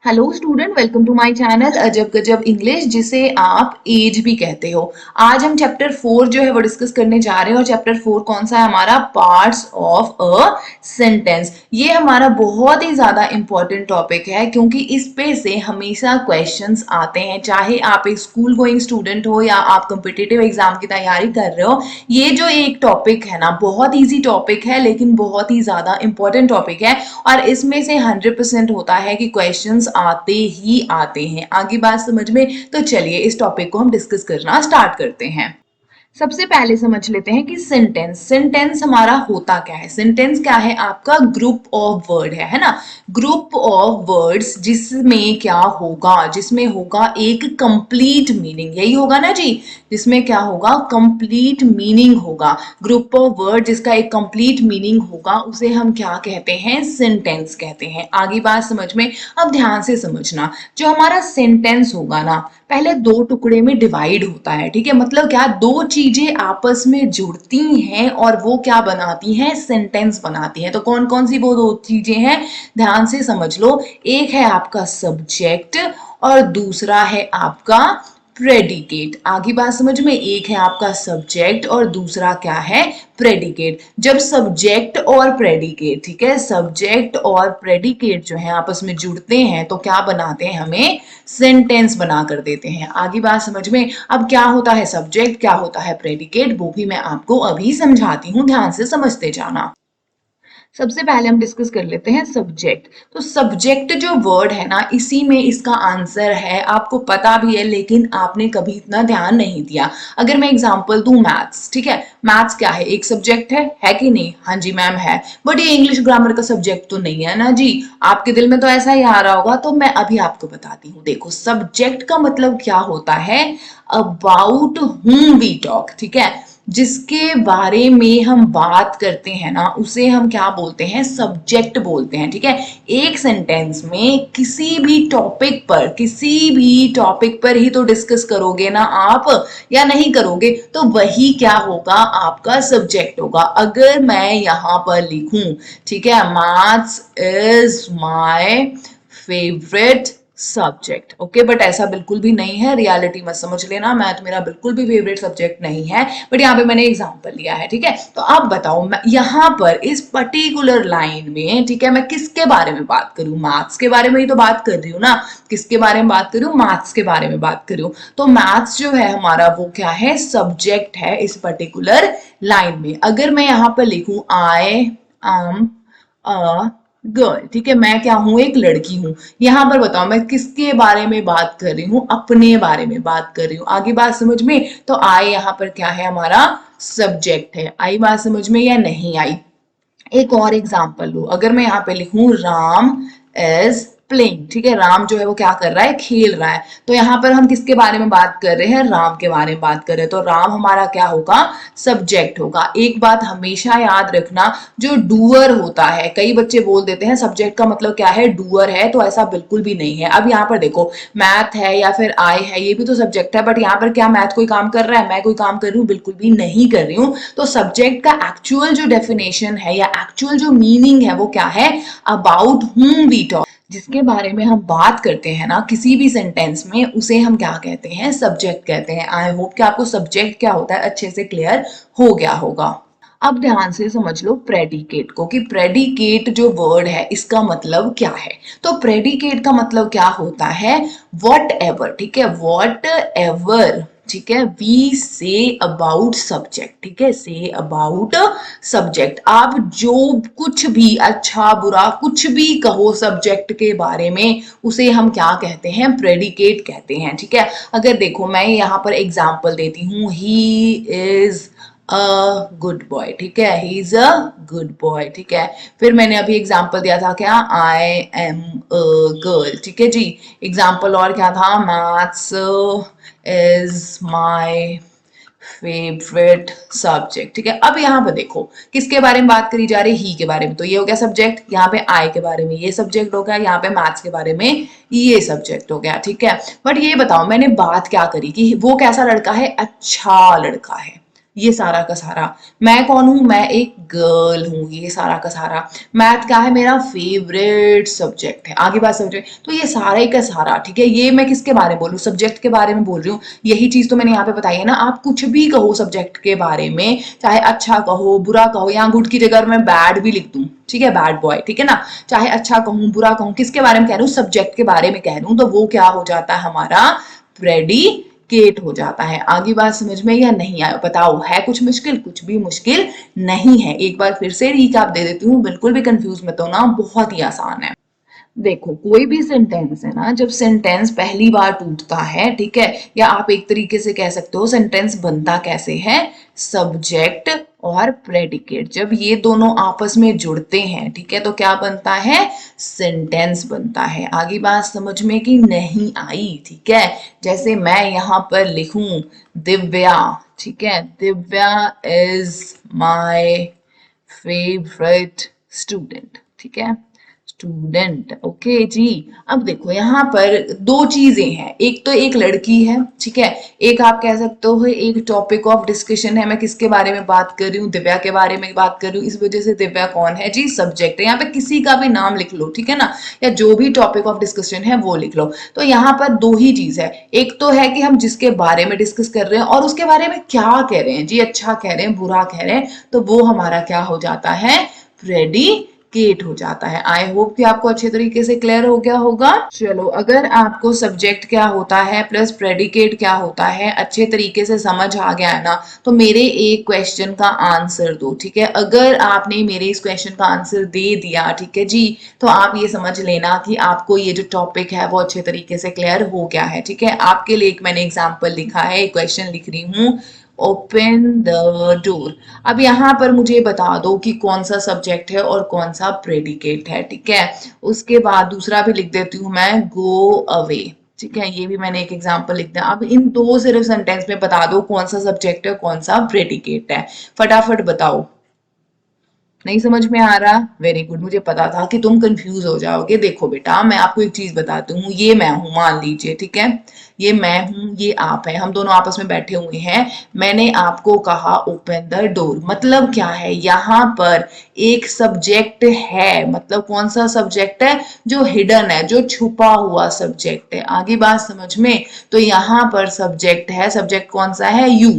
Hello student, welcome to my channel अजब गजब English, जिसे आप एज भी कहते हो। आज हम चैप्टर 4 जो है वो डिस्कस करने जा रहे हैं। और चैप्टर 4 कौन सा है हमारा? Parts of a sentence. ये हमारा बहुत ही ज्यादा इंपॉर्टेंट टॉपिक है क्योंकि इस पे से हमेशा क्वेश्चंस आते हैं, चाहे आप एक स्कूल गोइंग स्टूडेंट हो या आप कॉम्पिटिटिव एग्जाम की तैयारी कर रहे हो। ये जो एक टॉपिक है ना, बहुत ईजी टॉपिक है लेकिन बहुत ही ज्यादा इंपॉर्टेंट टॉपिक है। और इसमें से 100% होता है कि क्वेश्चंस आते ही आते हैं। आगे बात समझ में? तो चलिए इस टॉपिक को हम डिस्कस करना स्टार्ट करते हैं। सबसे पहले समझ लेते हैं कि सेंटेंस सेंटेंस हमारा होता क्या है। सेंटेंस क्या है? आपका ग्रुप ऑफ वर्ड है ना। ग्रुप ऑफ वर्ड्स जिसमें क्या होगा? जिसमें होगा एक कंप्लीट मीनिंग। यही होगा ना जी, जिसमें क्या होगा? कंप्लीट मीनिंग होगा। ग्रुप ऑफ वर्ड जिसका एक कंप्लीट मीनिंग होगा उसे हम क्या कहते हैं? सेंटेंस कहते हैं। आगे बात समझ में? अब ध्यान से समझना। जो हमारा सेंटेंस होगा ना, पहले दो टुकड़े में डिवाइड होता है। ठीक है, मतलब क्या? दो चीजें आपस में जुड़ती हैं और वो क्या बनाती हैं? सेंटेंस बनाती हैं। तो कौन कौन सी वो दो चीजें हैं? ध्यान से समझ लो। एक है आपका सब्जेक्ट और दूसरा है आपका प्रेडिकेट। आगे बात समझ में? एक है आपका सब्जेक्ट और दूसरा क्या है? प्रेडिकेट। जब सब्जेक्ट और प्रेडिकेट, ठीक है, सब्जेक्ट और प्रेडिकेट जो है आपस में जुड़ते हैं तो क्या बनाते हैं? हमें सेंटेंस बना कर देते हैं। आगे बात समझ में? अब क्या होता है सब्जेक्ट, क्या होता है प्रेडिकेट, वो भी मैं आपको अभी समझाती हूँ, ध्यान से समझते जाना। सबसे पहले हम डिस्कस कर लेते हैं सब्जेक्ट। तो सब्जेक्ट जो वर्ड है ना, इसी में इसका आंसर है। आपको पता भी है लेकिन आपने कभी इतना ध्यान नहीं दिया। अगर मैं एग्जांपल दूं, मैथ्स, ठीक है, मैथ्स क्या है? एक सब्जेक्ट है कि नहीं? हाँ जी मैम है। बट ये इंग्लिश ग्रामर का सब्जेक्ट तो नहीं है ना जी। आपके दिल में तो ऐसा ही आ रहा होगा, तो मैं अभी आपको बताती हूँ। देखो, सब्जेक्ट का मतलब क्या होता है? अबाउट whom वी टॉक, ठीक है, जिसके बारे में हम बात करते हैं ना, उसे हम क्या बोलते हैं? सब्जेक्ट बोलते हैं। ठीक है, एक सेंटेंस में किसी भी टॉपिक पर ही तो डिस्कस करोगे ना आप, या नहीं करोगे? तो वही क्या होगा? आपका सब्जेक्ट होगा। अगर मैं यहां पर लिखूं, ठीक है, maths is my favourite subject, okay, but ऐसा बिल्कुल भी नहीं है। रियलिटी मत समझ लेना, मैथ मेरा बिल्कुल भी फेवरेट सब्जेक्ट नहीं है, बट यहाँ पे मैंने एग्जांपल लिया है। ठीक है, तो आप बताओ, यहाँ पर इस पर्टिकुलर लाइन में, ठीक है, मैं किसके बारे में बात करूं? मैथ्स के बारे में ही तो बात कर रही हूँ ना। किसके बारे में बात कर रही हूँ? मैथ्स के बारे में बात कर रही हूँ। तो मैथ्स जो है हमारा, वो क्या है? सब्जेक्ट है इस पर्टिकुलर लाइन में। अगर मैं यहाँ पर लिखूं आई एम अ गर्ल, ठीक है, मैं क्या हूं? एक लड़की हूं। यहां पर बताओ मैं किसके बारे में बात कर रही हूं? अपने बारे में बात कर रही हूं। आगे बात समझ में? तो आई यहां पर क्या है? हमारा सब्जेक्ट है। आई बात समझ में या नहीं आई? एक और एग्जांपल लो। अगर मैं यहाँ पे लिखूं राम इज प्लेइंग, ठीक है, राम जो है वो क्या कर रहा है? खेल रहा है। तो यहाँ पर हम किसके बारे में बात कर रहे हैं? राम के बारे में बात कर रहे हैं। तो राम हमारा क्या होगा? सब्जेक्ट होगा। एक बात हमेशा याद रखना, जो डूअर होता है, कई बच्चे बोल देते हैं सब्जेक्ट का मतलब क्या है? डूअर है, तो ऐसा बिल्कुल भी नहीं है। अब यहाँ पर देखो, मैथ है या फिर आई है, ये भी तो सब्जेक्ट है, बट यहाँ पर क्या मैथ कोई काम कर रहा है? मैं कोई काम कर रही हूँ? बिल्कुल भी नहीं कर रही हूँ। तो सब्जेक्ट का एक्चुअल जो डेफिनेशन है या एक्चुअल जो मीनिंग है वो क्या है? About whom we talk. जिसके बारे में हम बात करते हैं ना किसी भी सेंटेंस में, उसे हम क्या कहते हैं? सब्जेक्ट कहते हैं। आई होप कि आपको सब्जेक्ट क्या होता है अच्छे से क्लियर हो गया होगा। अब ध्यान से समझ लो प्रेडिकेट को, कि प्रेडिकेट जो वर्ड है इसका मतलब क्या है। तो प्रेडिकेट का मतलब क्या होता है? वॉट एवर, ठीक है, वॉट एवर, ठीक है, वी से अबाउट सब्जेक्ट, ठीक है, से अबाउट सब्जेक्ट। आप जो कुछ भी अच्छा बुरा कुछ भी कहो सब्जेक्ट के बारे में, उसे हम क्या कहते हैं? प्रेडिकेट कहते हैं। ठीक है, अगर देखो मैं यहाँ पर एग्जांपल देती हूँ, he is a good boy, ठीक है, he is a good boy, ठीक है। फिर मैंने अभी एग्जांपल दिया था क्या? आई एम अ गर्ल, ठीक है जी। एग्जांपल और क्या था? Maths is my favourite subject, ठीक है। अब यहाँ पर देखो किसके बारे में बात करी जा रही? ही के बारे में। तो ये हो गया सब्जेक्ट, यहाँ पे आई के बारे में ये सब्जेक्ट हो गया, यहाँ पे मैथ्स के बारे में ये सब्जेक्ट हो गया, ठीक है। बट ये बताओ मैंने बात क्या करी कि वो कैसा लड़का है? अच्छा लड़का है। ये सारा का सारा। मैं कौन हूं? मैं एक गर्ल हूं, ये सारा का सारा। मैथ क्या है? मेरा फेवरेट सब्जेक्ट है। आगे बात समझे? तो ये सारा ही का सारा, ठीक है। ये मैं किसके बारे में बोल रही हूँ? सब्जेक्ट के बारे में बोल रही हूँ। यही चीज तो मैंने यहाँ पे बताई है ना। आप कुछ भी कहो सब्जेक्ट के बारे में, चाहे अच्छा कहो बुरा कहो, यहाँ गुड की जगह मैं बैड भी लिख दूं, ठीक है, बैड बॉय, ठीक है ना। चाहे अच्छा कहूँ बुरा कहूँ, किसके बारे में कह रही हूँ? सब्जेक्ट के बारे में कह रही हूँ, तो वो क्या हो जाता है हमारा? प्रेडिकेट हो जाता है। आगे बात समझ में या नहीं आया? बताओ, है कुछ मुश्किल? कुछ भी मुश्किल नहीं है। एक बार फिर से रिकैप दे देती हूँ, बिल्कुल भी कंफ्यूज मत होना, बहुत ही आसान है। देखो, कोई भी सेंटेंस है ना, जब सेंटेंस पहली बार टूटता है, ठीक है, या आप एक तरीके से कह सकते हो सेंटेंस बनता कैसे है? सब्जेक्ट और प्रेडिकेट जब ये दोनों आपस में जुड़ते हैं, ठीक है, तो क्या बनता है? सेंटेंस बनता है। आगे बात समझ में कि नहीं आई? ठीक है, जैसे मैं यहां पर लिखूं दिव्या, ठीक है, Divya is my favourite student, ठीक है, स्टूडेंट, ओके जी। अब देखो यहाँ पर दो चीजें हैं, एक तो एक लड़की है, ठीक है, एक आप कह सकते हो एक टॉपिक ऑफ डिस्कशन है। मैं किसके बारे में बात कर रही हूँ? दिव्या के बारे में बात कर रही हूँ। इस वजह से दिव्या कौन है जी? सब्जेक्ट है। यहाँ पे किसी का भी नाम लिख लो, ठीक है ना, या जो भी टॉपिक ऑफ डिस्कशन है वो लिख लो। तो यहाँ पर दो ही चीज है, एक तो है कि हम जिसके बारे में डिस्कस कर रहे हैं और उसके बारे में क्या कह रहे हैं जी, अच्छा कह रहे हैं बुरा कह रहे हैं, तो वो हमारा क्या हो जाता है? प्रेडिकेट हो जाता है। आई होप कि आपको अच्छे तरीके से क्लियर हो गया होगा। चलो, अगर आपको सब्जेक्ट क्या होता है प्लस प्रेडिकेट क्या होता है अच्छे तरीके से समझ आ गया है ना, तो मेरे एक क्वेश्चन का आंसर दो, ठीक है। अगर आपने मेरे इस क्वेश्चन का आंसर दे दिया, ठीक है जी, तो आप ये समझ लेना कि आपको ये जो टॉपिक है वो अच्छे तरीके से क्लियर हो गया है, ठीक है। आपके लिए एक मैंने एग्जाम्पल लिखा है, एक क्वेश्चन लिख रही हूँ, ओपन द डोर। अब यहाँ पर मुझे बता दो कि कौन सा सब्जेक्ट है और कौन सा प्रेडिकेट है, ठीक है। उसके बाद दूसरा भी लिख देती हूँ मैं, गो अवे, ठीक है, ये भी मैंने एक एग्जांपल लिख दिया। अब इन दो सिर्फ सेंटेंस में बता दो कौन सा सब्जेक्ट है कौन सा प्रेडिकेट है, फटाफट बताओ। नहीं समझ में आ रहा? वेरी गुड, मुझे पता था कि तुम कंफ्यूज हो जाओगे। देखो बेटा, मैं आपको एक चीज बताती हूँ, ये मैं हूं, मान लीजिए, ठीक है, ये मैं हूं, ये आप है, हम दोनों आपस में बैठे हुए हैं। मैंने आपको कहा ओपन द डोर, मतलब क्या है? यहाँ पर एक सब्जेक्ट है, मतलब कौन सा सब्जेक्ट है? जो हिडन है, जो छुपा हुआ सब्जेक्ट है। आगे बात समझ में? तो यहाँ पर सब्जेक्ट है, सब्जेक्ट कौन सा है? यू।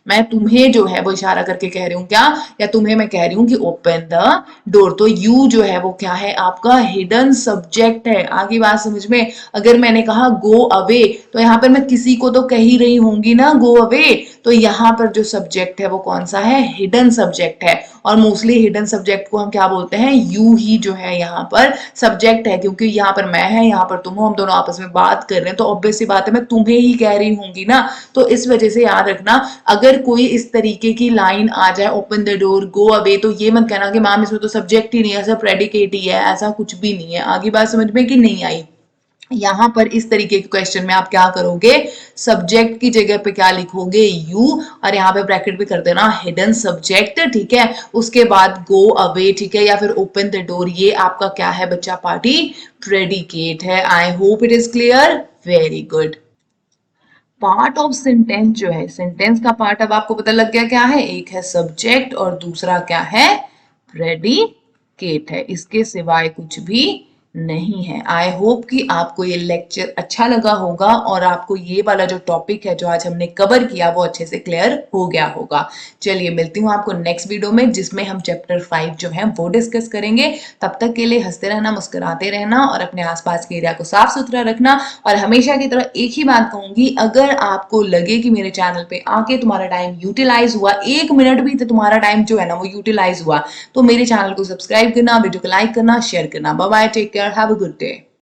मैं तुम्हें जो है वो इशारा करके कह रही हूँ क्या, या तुम्हें मैं कह रही हूँ कि ओपन द डोर, तो यू जो है वो क्या है? आपका हिडन सब्जेक्ट है। आगे बात समझ में? अगर मैंने कहा गो अवे, तो यहाँ पर मैं किसी को तो कह ही रही होंगी ना गो अवे, तो यहाँ पर जो सब्जेक्ट है वो कौन सा है? हिडन सब्जेक्ट है। और मोस्टली हिडन सब्जेक्ट को हम क्या बोलते हैं? यू ही जो है यहाँ पर सब्जेक्ट है, क्योंकि यहाँ पर मैं है, यहाँ पर तुम हो, हम दोनों आपस में बात कर रहे हैं, तो ऑब्वियस सी बात है मैं तुम्हें ही कह रही होंगी ना। तो इस वजह से याद रखना, अगर कोई इस तरीके की लाइन आ जाए, open the door, go away, तो ये मत कहना कि मैम इसमें तो सब्जेक्ट ही नहीं है, ऐसा प्रेडिकेट ही है, ऐसा कुछ भी नहीं है। आगे बात समझ में कि नहीं आई? यहां पर इस तरीके के क्वेश्चन में आप क्या करोगे? सब्जेक्ट की जगह पे क्या लिखोगे? यू, और यहाँ पे ब्रैकेट भी कर देना हिडन सब्जेक्ट, ठीक है। उसके बाद गो अवे, ठीक है, या फिर ओपन द डोर, ये आपका क्या है बच्चा पार्टी? प्रेडिकेट है। I hope it is clear, very good. Part of sentence जो है, सेंटेंस का पार्ट अब आपको पता लग गया क्या है? एक है सब्जेक्ट और दूसरा क्या है? प्रेडिकेट है। इसके सिवाय कुछ भी नहीं है। आई होप कि आपको ये लेक्चर अच्छा लगा होगा और आपको ये वाला जो टॉपिक है जो आज हमने कवर किया वो अच्छे से क्लियर हो गया होगा। चलिए, मिलती हूँ आपको नेक्स्ट वीडियो में, जिसमें हम चैप्टर 5 जो है वो डिस्कस करेंगे। तब तक के लिए हंसते रहना, मुस्कुराते रहना और अपने आसपास के एरिया को साफ सुथरा रखना। और हमेशा की तरह एक ही बात कहूंगी, अगर आपको लगे कि मेरे चैनल पे आके तुम्हारा टाइम यूटिलाइज हुआ, 1 मिनट भी तो तुम्हारा टाइम जो है ना वो यूटिलाइज हुआ, तो मेरे चैनल को सब्सक्राइब करना, वीडियो को लाइक करना, शेयर करना। Bye bye, take care, have a good day.